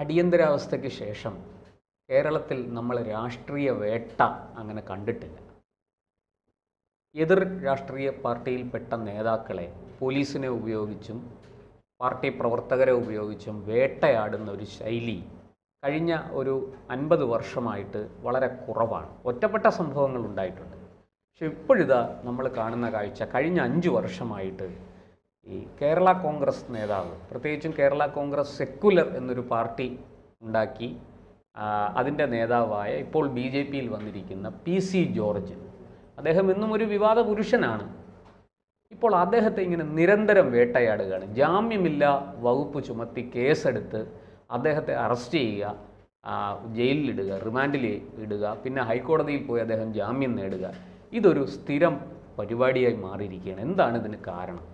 അടിയന്തരാവസ്ഥയ്ക്ക് ശേഷം കേരളത്തിൽ നമ്മൾ രാഷ്ട്രീയ വേട്ട അങ്ങനെ കണ്ടിട്ടില്ല. എതിർ രാഷ്ട്രീയ പാർട്ടിയിൽപ്പെട്ട നേതാക്കളെ പോലീസിനെ ഉപയോഗിച്ചും പാർട്ടി പ്രവർത്തകരെ ഉപയോഗിച്ചും വേട്ടയാടുന്ന ഒരു ശൈലി കഴിഞ്ഞ ഒരു 50 വർഷമായിട്ട് വളരെ കുറവാണ്. ഒറ്റപ്പെട്ട സംഭവങ്ങൾ ഉണ്ടായിട്ടുണ്ട്. പക്ഷെ ഇപ്പോഴിതാ നമ്മൾ കാണുന്ന കാഴ്ച കഴിഞ്ഞ 5 വർഷമായിട്ട് ഈ കേരള കോൺഗ്രസ് നേതാവ്, പ്രത്യേകിച്ചും കേരള കോൺഗ്രസ് സെക്കുലർ എന്നൊരു പാർട്ടി ഉണ്ടാക്കി അതിൻ്റെ നേതാവായ ഇപ്പോൾ BJPയിൽ വന്നിരിക്കുന്ന PC ജോർജ്, അദ്ദേഹം എന്നും ഒരു വിവാദ പുരുഷനാണ്. ഇപ്പോൾ അദ്ദേഹത്തെ ഇങ്ങനെ നിരന്തരം വേട്ടയാടുകയാണ്. ജാമ്യമില്ല വകുപ്പ് ചുമത്തി കേസെടുത്ത് അദ്ദേഹത്തെ അറസ്റ്റ് ചെയ്യുക, ജയിലിലിടുക, റിമാൻഡിൽ ഇടുക, പിന്നെ ഹൈക്കോടതിയിൽ പോയി അദ്ദേഹം ജാമ്യം നേടുക. ഇതൊരു സ്ഥിരം പരിപാടിയായി മാറിയിരിക്കുകയാണ്. എന്താണ് ഇതിന് കാരണം?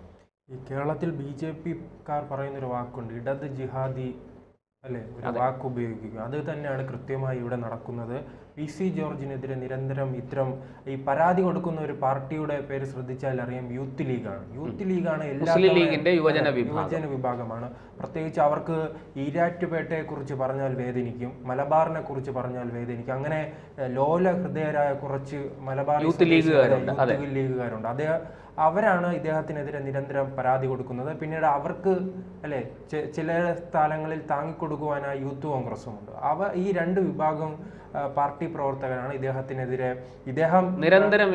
ഈ കേരളത്തിൽ BJPക്കാർ പറയുന്നൊരു വാക്കുണ്ട്, ഇടത് ജിഹാദി അല്ലേ, ഒരു വാക്ക് ഉപയോഗിക്കുക. അത് തന്നെയാണ് കൃത്യമായി ഇവിടെ നടക്കുന്നത്. PC ജോർജിനെതിരെ നിരന്തരം ഇത്തരം ഈ പരാതി കൊടുക്കുന്ന ഒരു പാർട്ടിയുടെ പേര് ശ്രദ്ധിച്ചാൽ അറിയാം, യൂത്ത് ലീഗാണ്. യൂത്ത് ലീഗാണ് യുവജന വിഭാഗമാണ്. പ്രത്യേകിച്ച് അവർക്ക് ഈരാറ്റുപേട്ടയെ കുറിച്ച് പറഞ്ഞാൽ വേദനിക്കും, മലബാറിനെ കുറിച്ച് പറഞ്ഞാൽ വേദനിക്കും. അങ്ങനെ ലോല ഹൃദയരായ കുറച്ച് മലബാർ യൂത്ത് ലീഗുകാരുണ്ട്. അവരാണ് ഇദ്ദേഹത്തിനെതിരെ നിരന്തരം പരാതി കൊടുക്കുന്നത്. പിന്നീട് അവർക്ക് അല്ലെ ചില സ്ഥലങ്ങളിൽ താങ്ങിക്കൊടുക്കുവാനായി യൂത്ത് കോൺഗ്രസും ഉണ്ട്. ഈ രണ്ട് വിഭാഗം പാർട്ടി പ്രവർത്തകരാണ് ഇദ്ദേഹത്തിനെതിരെ. ഇദ്ദേഹം നിരന്തരം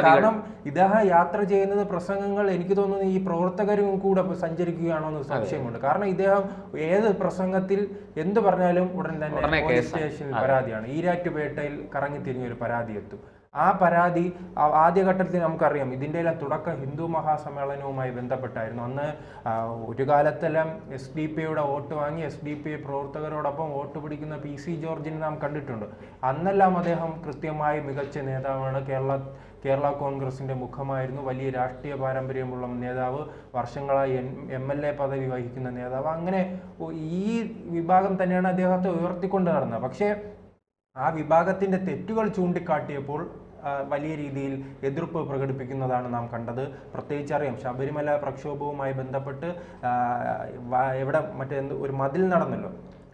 കാരണം ഇദ്ദേഹം യാത്ര ചെയ്യുന്നത്, പ്രസംഗങ്ങൾ എനിക്ക് തോന്നുന്നു ഈ പ്രവർത്തകരും കൂടെ സഞ്ചരിക്കുകയാണോ എന്ന് സംശയമുണ്ട്. കാരണം ഇദ്ദേഹം ഏത് പ്രസംഗത്തിൽ എന്ത് പറഞ്ഞാലും ഉടൻ തന്നെ പോലീസ് സ്റ്റേഷനിൽ പരാതിയാണ്. ഈരാറ്റുപേട്ടയിൽ കറങ്ങിത്തിരിഞ്ഞൊരു പരാതി എത്തും. ആ പരാതി ആദ്യഘട്ടത്തിൽ നമുക്കറിയാം, ഇതിൻ്റെ എല്ലാം തുടക്കം ഹിന്ദു മഹാസമ്മേളനവുമായി ബന്ധപ്പെട്ടായിരുന്നു. അന്ന് ഒരു കാലത്തെല്ലാം SDP വോട്ട് വാങ്ങി SDP പ്രവർത്തകരോടൊപ്പം വോട്ട് പിടിക്കുന്ന PC ജോർജിനെ നാം കണ്ടിട്ടുണ്ട്. അന്നെല്ലാം അദ്ദേഹം കൃത്യമായി മികച്ച നേതാവാണ്, കേരള കോൺഗ്രസിന്റെ മുഖമായിരുന്നു, വലിയ രാഷ്ട്രീയ പാരമ്പര്യമുള്ള നേതാവ്, വർഷങ്ങളായി MLA പദവി വഹിക്കുന്ന നേതാവ്. അങ്ങനെ ഈ വിഭാഗം തന്നെയാണ് അദ്ദേഹത്തെ ഉയർത്തിക്കൊണ്ട് നടന്നത്. പക്ഷേ ആ വിഭാഗത്തിന്റെ തെറ്റുകൾ ചൂണ്ടിക്കാട്ടിയപ്പോൾ വലിയ രീതിയിൽ എതിർപ്പ് പ്രകടിപ്പിക്കുന്നതാണ് നാം കണ്ടത്. പ്രത്യേകിച്ച് അറിയാം, ശബരിമല പ്രക്ഷോഭവുമായി ബന്ധപ്പെട്ട് ഒരു മതിൽ നടന്നല്ലോ,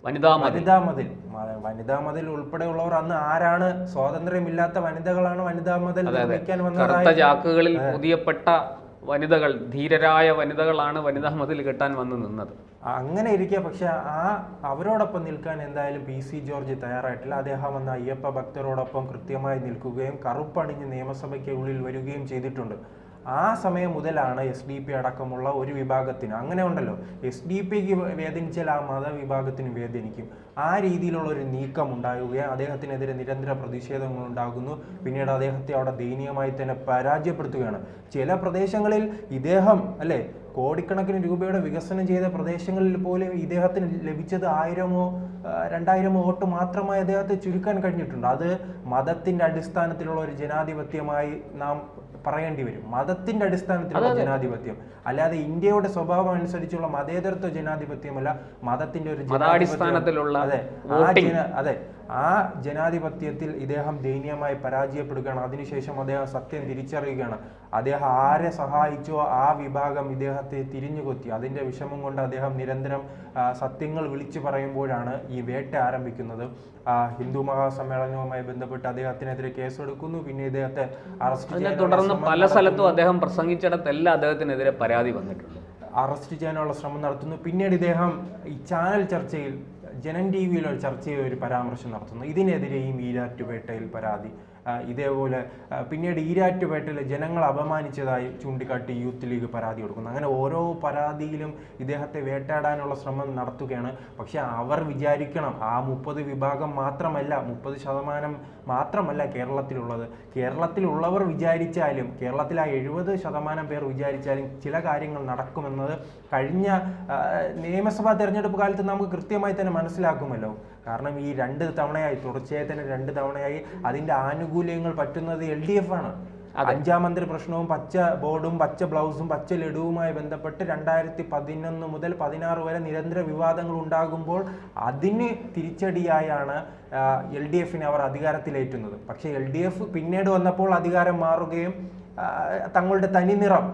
വനിതാ മതിൽ ഉൾപ്പെടെയുള്ളവർ അന്ന് ആരാണ്, സ്വാതന്ത്ര്യമില്ലാത്ത വനിതകളാണ് വനിതാ മതിൽ നിർമ്മിക്കാൻ വന്നതായി പുതിയപ്പെട്ട വനിതകൾ, ധീരരായ വനിതകളാണ് വനിതാ മതിൽ കെട്ടാൻ വന്ന് നിന്നത്. അങ്ങനെ ഇരിക്കുക. പക്ഷെ അവരോടൊപ്പം നിൽക്കാൻ എന്തായാലും PC ജോർജ് തയ്യാറായിട്ടില്ല. അദ്ദേഹം വന്ന അയ്യപ്പ ഭക്തരോടൊപ്പം കൃത്യമായി നിൽക്കുകയും കറുപ്പണിഞ്ഞ് നിയമസഭയ്ക്ക് ഉള്ളിൽ വരികയും ചെയ്തിട്ടുണ്ട്. ആ സമയം മുതലാണ് SDP അടക്കമുള്ള ഒരു വിഭാഗത്തിന്, അങ്ങനെ ഉണ്ടല്ലോ, SDP വേദനിച്ചാൽ ആ മതവിഭാഗത്തിന് വേദനിക്കും. ആ രീതിയിലുള്ള ഒരു നീക്കം ഉണ്ടാവുകയും അദ്ദേഹത്തിനെതിരെ നിരന്തര പ്രതിഷേധങ്ങൾ ഉണ്ടാകുന്നു. പിന്നീട് അദ്ദേഹത്തെ അവിടെ ദയനീയമായി തന്നെ പരാജയപ്പെടുത്തുകയാണ്. ചില പ്രദേശങ്ങളിൽ ഇദ്ദേഹം അല്ലെ കോടിക്കണക്കിന് രൂപയുടെ വികസനം ചെയ്ത പ്രദേശങ്ങളിൽ പോലും ഇദ്ദേഹത്തിന് ലഭിച്ചത് 1000-ഓ 2000-ഓ വോട്ട് മാത്രമായി അദ്ദേഹത്തെ ചുരുക്കാൻ കഴിഞ്ഞിട്ടുണ്ട്. അത് മതത്തിന്റെ അടിസ്ഥാനത്തിലുള്ള ഒരു ജനാധിപത്യമായി നാം പറയേണ്ടി വരും. മതത്തിന്റെ അടിസ്ഥാനത്തിലുള്ള ജനാധിപത്യം, അല്ലാതെ ഇന്ത്യയുടെ സ്വഭാവം അനുസരിച്ചുള്ള മതേതരത്വ ജനാധിപത്യമല്ല, മതത്തിന്റെ ഒരു ജനാധിപത്യത്തിലുള്ള ആ ജനാധിപത്യത്തിൽ ഇദ്ദേഹം ദയനീയമായി പരാജയപ്പെടുകയാണ്. അതിനുശേഷം അദ്ദേഹം സത്യം തിരിച്ചറിയുകയാണ്. അദ്ദേഹം ആരെ സഹായിച്ചോ ആ വിഭാഗം ഇദ്ദേഹത്തെ തിരിഞ്ഞുകൊത്തി. അതിന്റെ വിഷമം കൊണ്ട് അദ്ദേഹം നിരന്തരം സത്യങ്ങൾ വിളിച്ചു പറയുമ്പോഴാണ് ഈ വേട്ട ആരംഭിക്കുന്നത്. ഹിന്ദു മഹാസമ്മേളനവുമായി ബന്ധപ്പെട്ട് അദ്ദേഹത്തിനെതിരെ കേസെടുക്കുന്നു. പിന്നെ ഇദ്ദേഹത്തെ അറസ്റ്റ് തുടർന്ന് പല സ്ഥലത്തും അദ്ദേഹം പ്രസംഗിച്ചിടത്തെല്ലാം അദ്ദേഹത്തിനെതിരെ പരാതി വന്നിട്ടുണ്ട്. അറസ്റ്റ് ചെയ്യാനുള്ള ശ്രമം നടത്തുന്നു. പിന്നീട് ഇദ്ദേഹം ഈ ചാനൽ ചർച്ചയിൽ, ജനൻ TVയിലെ ചർച്ചയിൽ ഒരു പരാമർശം നടത്തുന്നു. ഇതിനെതിരെയും ഈരാറ്റുപേട്ടയിൽ പരാതി. ഇതേപോലെ പിന്നീട് ഈരാറ്റുപേട്ടയിലെ ജനങ്ങൾ അപമാനിച്ചതായി ചൂണ്ടിക്കാട്ടി യൂത്ത് ലീഗ് പരാതി കൊടുക്കുന്നു. അങ്ങനെ ഓരോ പരാതിയിലും ഇദ്ദേഹത്തെ വേട്ടാടാനുള്ള ശ്രമം നടത്തുകയാണ്. പക്ഷെ അവർ വിചാരിക്കണം, ആ 30 വിഭാഗം മാത്രമല്ല, 30% മാത്രമല്ല കേരളത്തിലുള്ളത്. കേരളത്തിലുള്ളവർ വിചാരിച്ചാലും, കേരളത്തിലെ 70% പേർ വിചാരിച്ചാലും ചില കാര്യങ്ങൾ നടക്കുമെന്നത് കഴിഞ്ഞ നിയമസഭാ തെരഞ്ഞെടുപ്പ് കാലത്ത് നമുക്ക് കൃത്യമായി തന്നെ മനസ്സിലാക്കുമല്ലോ. കാരണം ഈ 2 തവണയായി, തുടർച്ചയായി തന്നെ 2 തവണയായി അതിന്റെ ആനുകൂല്യങ്ങൾ പറ്റുന്നത് LDF ആണ്. 5ാം മന്ത്രി പ്രശ്നവും പച്ച ബോർഡും പച്ച ബ്ലൗസും പച്ച ലഡുവുമായി ബന്ധപ്പെട്ട് 2011 മുതൽ 16 വരെ നിരന്തര വിവാദങ്ങൾ ഉണ്ടാകുമ്പോൾ അതിന് തിരിച്ചടിയായാണ് LDFനെ അവർ അധികാരത്തിലേറ്റുന്നത്. പക്ഷേ LDF പിന്നീട് വന്നപ്പോൾ അധികാരം മാറുകയും തങ്ങളുടെ തനിനിറം,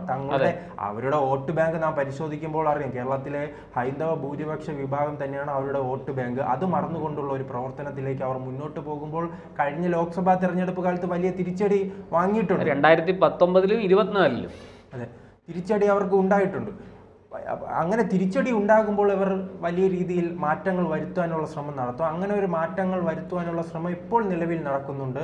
അവരുടെ വോട്ട് ബാങ്ക് നാം പരിശോധിക്കുമ്പോൾ അറിയാം, കേരളത്തിലെ ഹൈന്ദവ ഭൂരിപക്ഷ വിഭാഗം തന്നെയാണ് അവരുടെ വോട്ട് ബാങ്ക്. അത് മറന്നുകൊണ്ടുള്ള ഒരു പ്രവർത്തനത്തിലേക്ക് അവർ മുന്നോട്ട് പോകുമ്പോൾ കഴിഞ്ഞ ലോക്സഭാ തെരഞ്ഞെടുപ്പ് കാലത്ത് വലിയ തിരിച്ചടി വാങ്ങിയിട്ടുണ്ട്. 2019-ലും 2024-ലും അതെ, തിരിച്ചടി അവർക്ക് ഉണ്ടായിട്ടുണ്ട്. അങ്ങനെ തിരിച്ചടി ഉണ്ടാകുമ്പോൾ ഇവർ വലിയ രീതിയിൽ മാറ്റങ്ങൾ വരുത്താനുള്ള ശ്രമം നടത്തും. അങ്ങനെ ഒരു മാറ്റങ്ങൾ വരുത്തുവാനുള്ള ശ്രമം ഇപ്പോൾ നിലവിൽ നടക്കുന്നുണ്ട്.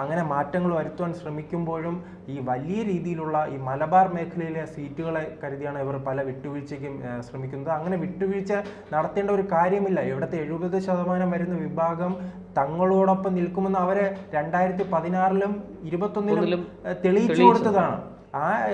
അങ്ങനെ മാറ്റങ്ങൾ വരുത്തുവാൻ ശ്രമിക്കുമ്പോഴും ഈ വലിയ രീതിയിലുള്ള ഈ മലബാർ മേഖലയിലെ സീറ്റുകളെ കരുതിയാണ് ഇവർ പല വിട്ടുവീഴ്ചയ്ക്കും ശ്രമിക്കുന്നത്. അങ്ങനെ വിട്ടുവീഴ്ച നടത്തേണ്ട ഒരു കാര്യമില്ല. ഇവിടുത്തെ 70% വരുന്ന വിഭാഗം തങ്ങളോടൊപ്പം നിൽക്കുമെന്ന് അവരെ 2016-ലും 2021-ലും തെളിയിച്ചു കൊടുത്തതാണ്.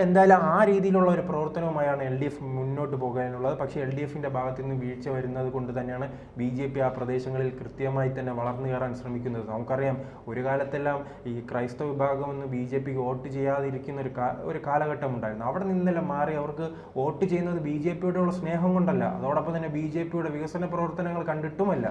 എന്തായാലും ആ രീതിയിലുള്ള ഒരു പ്രവർത്തനവുമായാണ് LDF മുന്നോട്ട് പോകാനുള്ളത്. പക്ഷേ LDFിൻ്റെ ഭാഗത്തു നിന്ന് വീഴ്ച വരുന്നത് കൊണ്ട് തന്നെയാണ് BJP ആ പ്രദേശങ്ങളിൽ കൃത്യമായി തന്നെ വളർന്നു കയറാൻ ശ്രമിക്കുന്നത്. നമുക്കറിയാം, ഒരു കാലത്തെല്ലാം ഈ ക്രൈസ്തവ വിഭാഗം ഒന്ന് BJPക്ക് വോട്ട് ചെയ്യാതിരിക്കുന്ന ഒരു കാലഘട്ടം ഉണ്ടായിരുന്നു. അവിടെ നിന്നെല്ലാം മാറി അവർക്ക് വോട്ട് ചെയ്യുന്നത് BJPയോടുള്ള സ്നേഹം കൊണ്ടല്ല, അതോടൊപ്പം തന്നെ BJPയുടെ വികസന പ്രവർത്തനങ്ങൾ കണ്ടിട്ടുമല്ല,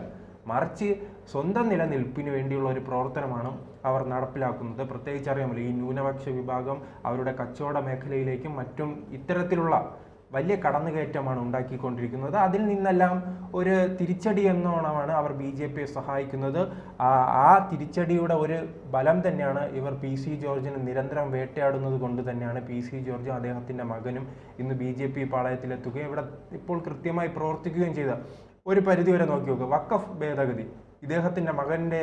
മറിച്ച് സ്വന്തം നിലനിൽപ്പിന് വേണ്ടിയുള്ള ഒരു പ്രവർത്തനമാണ് അവർ നടപ്പിലാക്കുന്നത്. പ്രത്യേകിച്ച് അറിയാമല്ലോ, ഈ ന്യൂനപക്ഷ വിഭാഗം അവരുടെ കച്ചവട മേഖലയിലേക്കും മറ്റും ഇത്തരത്തിലുള്ള വലിയ കടന്നുകയറ്റമാണ് ഉണ്ടാക്കിക്കൊണ്ടിരിക്കുന്നത്. അതിൽ നിന്നെല്ലാം ഒരു തിരിച്ചടി എന്നോണമാണ് അവർ BJPയെ സഹായിക്കുന്നത്. ആ തിരിച്ചടിയുടെ ഒരു ബലം തന്നെയാണ് ഇവർ PC ജോർജിനെ നിരന്തരം വേട്ടയാടുന്നത് കൊണ്ട് തന്നെയാണ് PC ജോർജും അദ്ദേഹത്തിൻ്റെ മകനും ഇന്ന് BJP പാളയത്തിലെത്തുകയും ഇവിടെ ഇപ്പോൾ കൃത്യമായി പ്രവർത്തിക്കുകയും ചെയ്ത ഒരു പരിധിവരെ നോക്കി നോക്കുക. വഖഫ് ഭേദഗതി ഇദ്ദേഹത്തിൻ്റെ മകൻ്റെ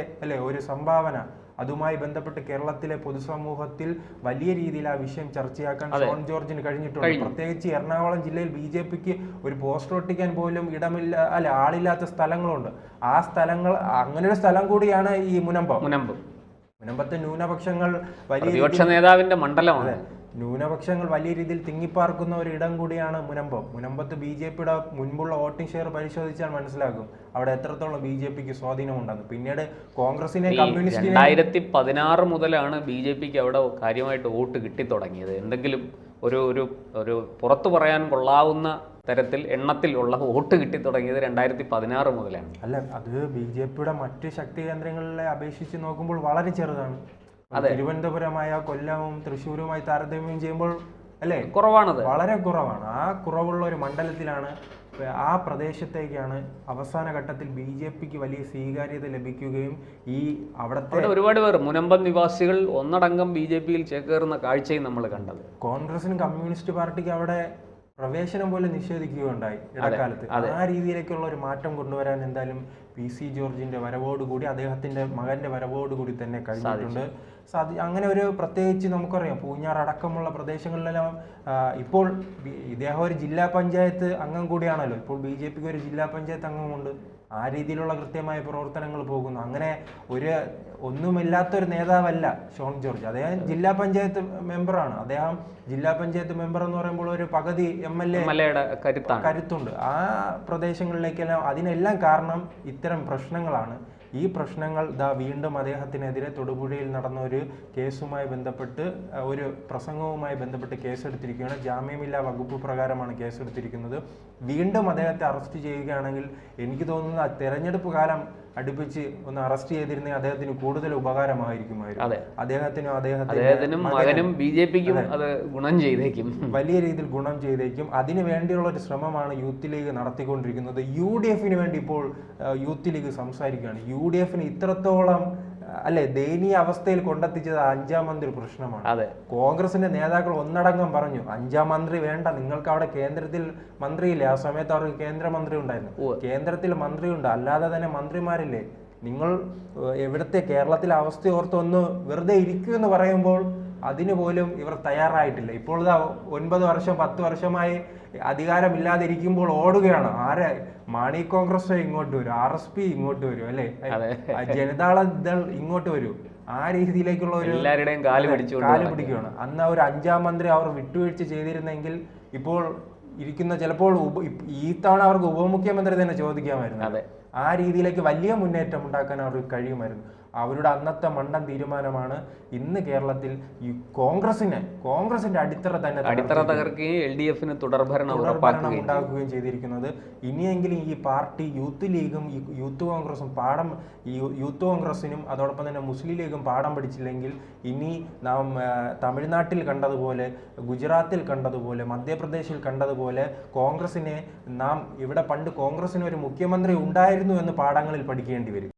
ഒരു സംഭാവന, അതുമായി ബന്ധപ്പെട്ട് കേരളത്തിലെ പൊതുസമൂഹത്തിൽ വലിയ രീതിയിൽ ആ വിഷയം ചർച്ചയാക്കാൻ ഷോൺ ജോർജിന് കഴിഞ്ഞിട്ടുണ്ട്. പ്രത്യേകിച്ച് എറണാകുളം ജില്ലയിൽ BJPക്ക് ഒരു പോസ്റ്റർ ഒട്ടിക്കാൻ പോലും ആളില്ലാത്ത സ്ഥലങ്ങളുണ്ട്. ആ സ്ഥലങ്ങൾ, അങ്ങനെ ഒരു സ്ഥലം കൂടിയാണ് ഈ മുനമ്പത്തെ ന്യൂനപക്ഷങ്ങൾ വലിയ നേതാവിന്റെ മണ്ഡലമാണ്. ന്യൂനപക്ഷങ്ങൾ വലിയ രീതിയിൽ തിങ്ങിപ്പാർക്കുന്ന ഒരു ഇടം കൂടിയാണ് മുനമ്പത്ത്. BJPയുടെ മുൻപുള്ള വോട്ടിംഗ് ഷെയർ പരിശോധിച്ചാൽ മനസ്സിലാകും അവിടെ എത്രത്തോളം BJPക്ക് സ്വാധീനമുണ്ടെന്ന്. പിന്നീട് കോൺഗ്രസിനെ, കമ്മ്യൂണിസ്റ്റിനെ 2016 മുതലാണ് BJPക്ക് അവിടെ കാര്യമായിട്ട് വോട്ട് കിട്ടിത്തുടങ്ങിയത്. എന്തെങ്കിലും ഒരു പുറത്തു പറയാൻ കൊള്ളാവുന്ന തരത്തിൽ എണ്ണത്തിലുള്ള വോട്ട് കിട്ടിത്തുടങ്ങിയത് 2016 മുതലാണ്. അല്ല, അത് BJPയുടെ മറ്റ് ശക്തി കേന്ദ്രങ്ങളെ അപേക്ഷിച്ച് നോക്കുമ്പോൾ വളരെ ചെറുതാണ്. തിരുവനന്തപുരമായ കൊല്ലവും തൃശ്ശൂരുമായി താരതമ്യം ചെയ്യുമ്പോൾ കുറവാണത്, വളരെ കുറവാണ്. ആ കുറവുള്ള ഒരു മണ്ഡലത്തിലാണ്, ആ പ്രദേശത്തേക്കാണ് അവസാന ഘട്ടത്തിൽ BJPക്ക് വലിയ സ്വീകാര്യത ലഭിക്കുകയും അവിടുത്തെ ഒരുപാട് പേർ മുനമ്പം നിവാസികൾ ഒന്നടങ്കം BJPയിൽ ചേക്കേറുന്ന കാഴ്ചയും നമ്മൾ കണ്ടത്. കോൺഗ്രസിനും കമ്മ്യൂണിസ്റ്റ് പാർട്ടിക്ക് അവിടെ പ്രവേശനം പോലെ നിഷേധിക്കുകയുണ്ടായി ഇടക്കാലത്ത്. ആ രീതിയിലേക്കുള്ള ഒരു മാറ്റം കൊണ്ടുവരാൻ എന്തായാലും PC ജോർജിന്റെ വരവോടുകൂടി, അദ്ദേഹത്തിന്റെ മകന്റെ വരവോടുകൂടി തന്നെ കഴിഞ്ഞിട്ടുണ്ട്. അങ്ങനെ ഒരു പ്രത്യേകിച്ച് നമുക്കറിയാം, പൂഞ്ഞാർ അടക്കമുള്ള പ്രദേശങ്ങളിലെല്ലാം ഇപ്പോൾ ഇദ്ദേഹം ഒരു ജില്ലാ പഞ്ചായത്ത് അംഗം കൂടിയാണല്ലോ. ഇപ്പോൾ BJPക്ക് ഒരു ജില്ലാ പഞ്ചായത്ത് അംഗമുണ്ട്. ആ രീതിയിലുള്ള കൃത്യമായ പ്രവർത്തനങ്ങൾ പോകുന്നു. അങ്ങനെ ഒന്നുമില്ലാത്തൊരു നേതാവല്ല ഷോൺ ജോർജ്. അദ്ദേഹം ജില്ലാ പഞ്ചായത്ത് മെമ്പറാണ്. അദ്ദേഹം ജില്ലാ പഞ്ചായത്ത് മെമ്പർ എന്ന് പറയുമ്പോൾ ഒരു പകുതി MLA കരുത്തുണ്ട് ആ പ്രദേശങ്ങളിലേക്കെല്ലാം. അതിനെല്ലാം കാരണം ഇത്തരം പ്രശ്നങ്ങളാണ്. ഈ പ്രശ്നങ്ങൾ വീണ്ടും അദ്ദേഹത്തിനെതിരെ തൊടുപുഴയിൽ നടന്ന ഒരു കേസുമായി ബന്ധപ്പെട്ട്, ഒരു പ്രസംഗവുമായി ബന്ധപ്പെട്ട് കേസെടുത്തിരിക്കുകയാണ്. ജാമ്യമില്ലാ വകുപ്പ് പ്രകാരമാണ് കേസെടുത്തിരിക്കുന്നത്. വീണ്ടും അദ്ദേഹത്തെ അറസ്റ്റ് ചെയ്യുകയാണെങ്കിൽ എനിക്ക് തോന്നുന്നത് തെരഞ്ഞെടുപ്പ് കാലം അടുപ്പിച്ച് ഒന്ന് അറസ്റ്റ് ചെയ്തിരുന്നെങ്കിൽ അദ്ദേഹത്തിന് കൂടുതൽ ഉപകാരമായിരിക്കുമായിരുന്നു. അദ്ദേഹത്തിനും മകനും BJPക്കും അത് ഗുണം ചെയ്തേക്കും, വലിയ രീതിയിൽ ഗുണം ചെയ്തേക്കും. അതിനു വേണ്ടിയുള്ള ഒരു ശ്രമമാണ് യൂത്ത് ലീഗ് നടത്തിക്കൊണ്ടിരിക്കുന്നത്. UDFന് വേണ്ടി ഇപ്പോൾ യൂത്ത് ലീഗ് സംസാരിക്കുകയാണ്. UDFന് ഇത്രത്തോളം ദയനീയ അവസ്ഥയിൽ കൊണ്ടെത്തിച്ചത് 5ാം മന്ത്രി പ്രശ്നമാണ്. കോൺഗ്രസിന്റെ നേതാക്കൾ ഒന്നടങ്കം പറഞ്ഞു, 5ാം മന്ത്രി വേണ്ട, നിങ്ങൾക്ക് അവിടെ കേന്ദ്രത്തിൽ മന്ത്രിയില്ലേ. ആ സമയത്ത് അവർക്ക് കേന്ദ്രമന്ത്രി ഉണ്ടായിരുന്നു. കേന്ദ്രത്തിൽ മന്ത്രിയുണ്ട്, അല്ലാതെ തന്നെ മന്ത്രിമാരില്ലേ. നിങ്ങൾ എവിടുത്തെ കേരളത്തിലെ അവസ്ഥ ഓർത്ത് ഒന്ന് വെറുതെ ഇരിക്കൂ എന്ന് പറയുമ്പോൾ അതിന് പോലും ഇവർ തയ്യാറായിട്ടില്ല. ഇപ്പോൾ 9 വർഷം 10 വർഷമായി അധികാരമില്ലാതിരിക്കുമ്പോൾ ഓടുകയാണ്. മാണി കോൺഗ്രസ് ഇങ്ങോട്ട് വരും, RSP ഇങ്ങോട്ട് വരും, ജനതാദൾ ഇങ്ങോട്ട് വരും. ആ രീതിയിലേക്കുള്ള ഒരു കാല് പിടിക്കുകയാണ്. അന്ന് ഒരു 5ാം മന്ത്രി അവർ വിട്ടുവീഴ്ച ചെയ്തിരുന്നെങ്കിൽ ഇപ്പോൾ ഇരിക്കുന്ന, ചിലപ്പോൾ ഈ തവണ അവർക്ക് ഉപമുഖ്യമന്ത്രി തന്നെ ചോദിക്കാമായിരുന്നു. ആ രീതിയിലേക്ക് വലിയ മുന്നേറ്റം ഉണ്ടാക്കാൻ അവർക്ക് കഴിയുമായിരുന്നു. അവരുടെ അന്നത്തെ മണ്ടൻ തീരുമാനമാണ് ഇന്ന് കേരളത്തിൽ ഈ കോൺഗ്രസിന്റെ അടിത്തറ തന്നെ തകർക്കുകയും LDF-ന് തുടർഭരണം ഉണ്ടാക്കുകയും ചെയ്തിരിക്കുന്നത്. ഇനിയെങ്കിലും ഈ പാർട്ടി യൂത്ത് ലീഗും യൂത്ത് കോൺഗ്രസും യൂത്ത് കോൺഗ്രസിനും അതോടൊപ്പം തന്നെ മുസ്ലിം ലീഗും പാഠം പഠിച്ചില്ലെങ്കിൽ ഇനി നാം തമിഴ്നാട്ടിൽ കണ്ടതുപോലെ, ഗുജറാത്തിൽ കണ്ടതുപോലെ, മധ്യപ്രദേശിൽ കണ്ടതുപോലെ കോൺഗ്രസിനെ നാം ഇവിടെ പണ്ട് കോൺഗ്രസിന് ഒരു മുഖ്യമന്ത്രി ഉണ്ടായിരുന്നു എന്ന് പാഠങ്ങളിൽ പഠിക്കേണ്ടി വരും.